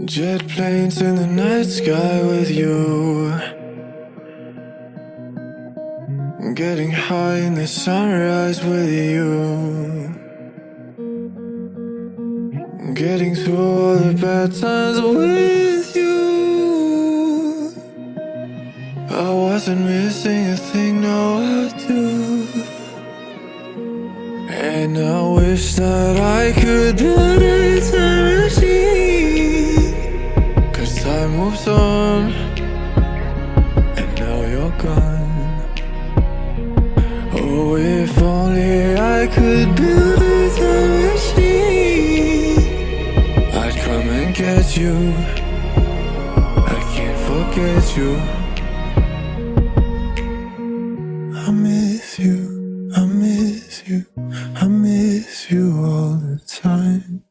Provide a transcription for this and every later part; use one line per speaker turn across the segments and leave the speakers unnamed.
Jet planes in the night sky with you, getting high in the sunrise with you, getting through all the bad times with you. I wasn't missing a thing, no I do. And I wish that I could build a time machine, 'cause time moves on, and now you're gone. Oh, if only I could build a time machine, I'd come and get you. I can't forget you. I miss you, I miss you, I miss you all the time.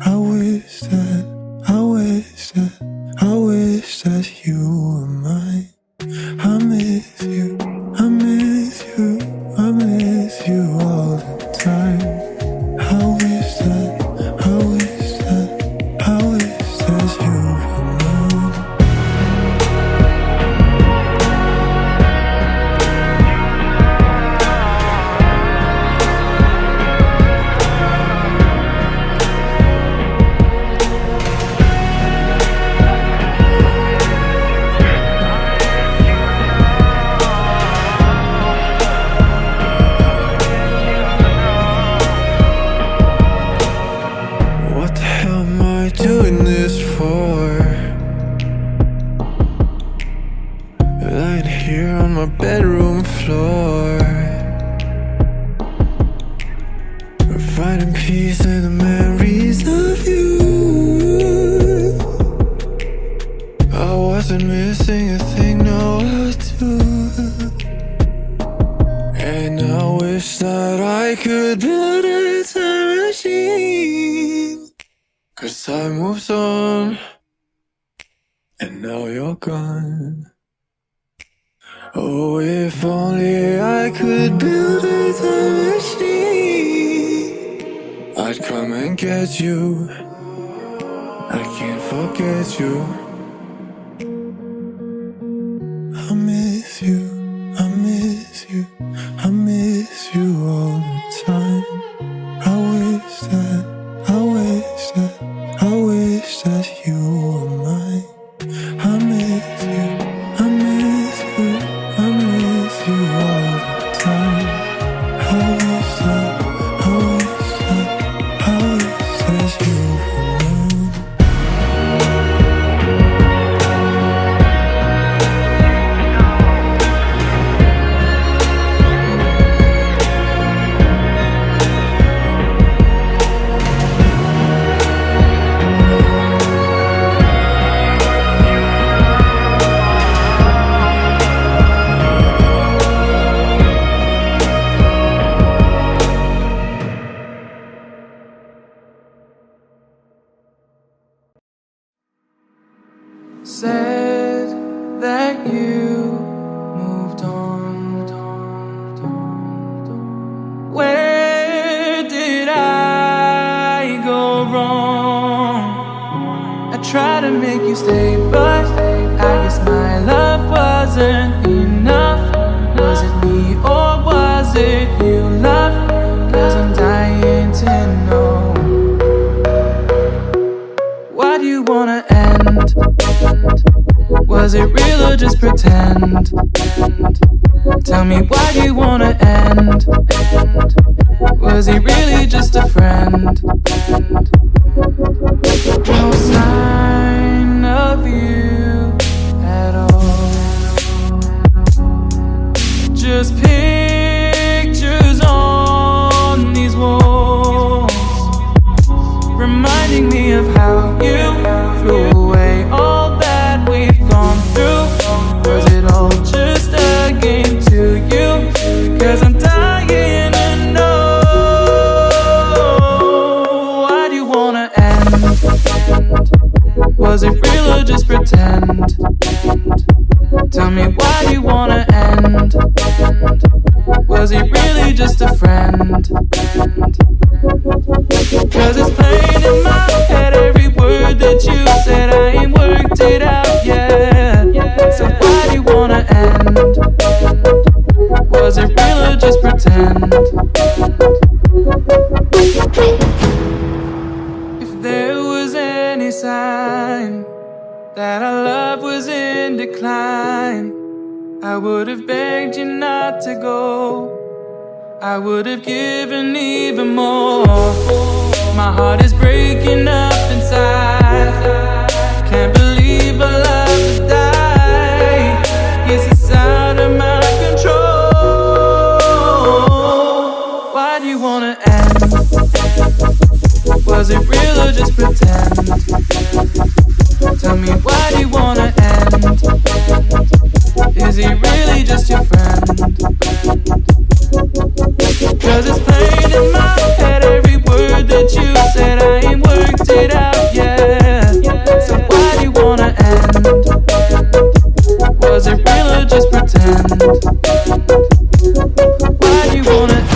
I wish that, I wish that, I wish that you were mine. I miss you, I miss you, I miss you all the time. I wish that, I wish that, I wish that you were mine. What the hell am I doing this for? Lying here on my bedroom floor, finding peace in the memories of you. I wasn't missing a thing, no I do. And I wish that I could build a time machine, 'cause time moves on, and now you're gone. Oh, if only I could build a time machine, I'd come and get you. I can't forget you. I miss you, I miss you, I miss you all the time. I wish that, I wish that, I wish that you were mine. I miss you, I miss you, I miss you all the time. I wish that, I wish that, I wish that you were mine.
Said that you moved on. Where did I go wrong? I tried to make you stay, but I guess my love wasn't enough. Was it me or was it you, love? 'Cause I'm dying to know. Why do you wanna end? Was it real or just pretend? Tell me, why do you wanna end? Was he really just a friend? No sign of you at all, just pictures on these walls, reminding me of how you threw away all that we've gone through. Was it all just a game to you? 'Cause I'm dying to know. Why do you wanna end? Was it real or just pretend? Tell me, why do you wanna end? Was he really just a friend? 'Cause it's plain in my head every word that that you said I ain't worked it out yet. So why do you wanna end? Was it real or just pretend? If there was any sign that our love was in decline, I would have begged you not to go. I would have given even more. My heart is breaking up inside. Can't believe our love has died. Guess it's out of my control. Why do you wanna end? Was it real or just pretend? Tell me, why do you wanna end? Is he really just your friend? Cause it's plain in my head, every word that you said, I ain't worked it out yet. So why do you wanna end? Was it real or just pretend? Why do you wanna end?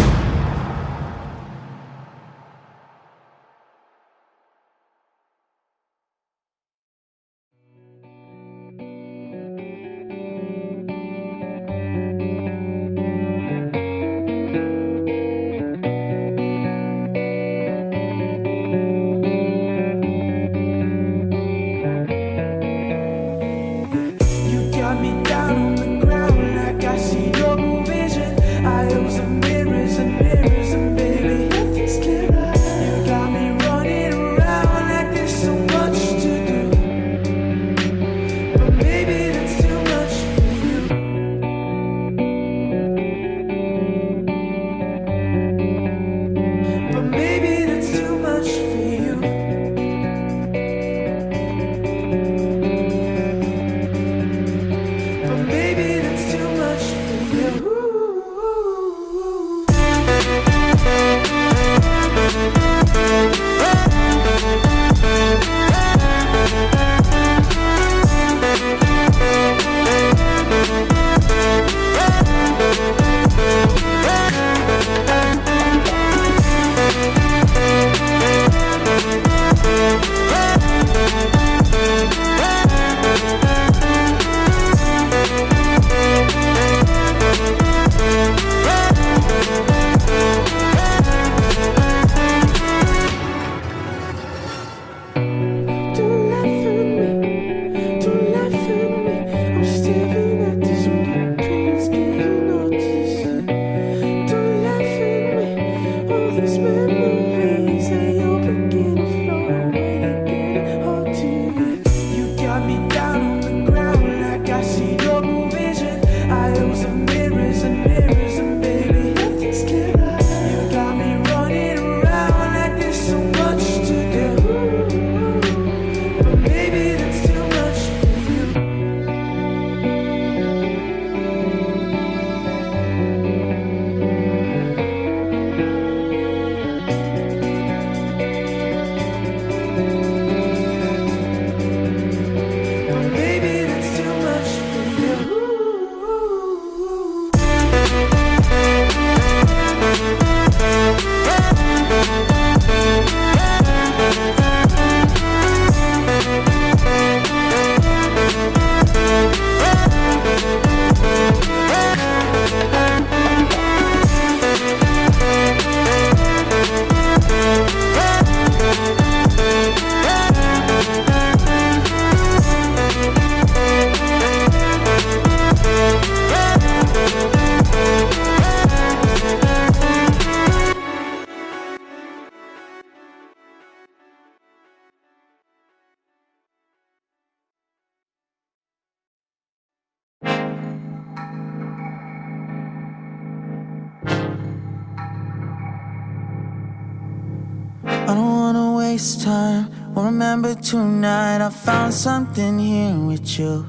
I don't wanna waste time. Well, remember tonight I found something here with you.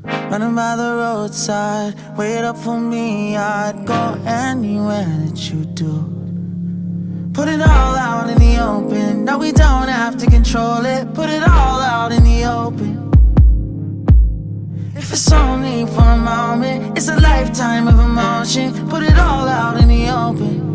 Running by the roadside, wait up for me. I'd go anywhere that you do. Put it all out in the open. No, we don't have to control it. Put it all out in the open. If it's only for a moment, it's a lifetime of emotion. Put it all out in the open.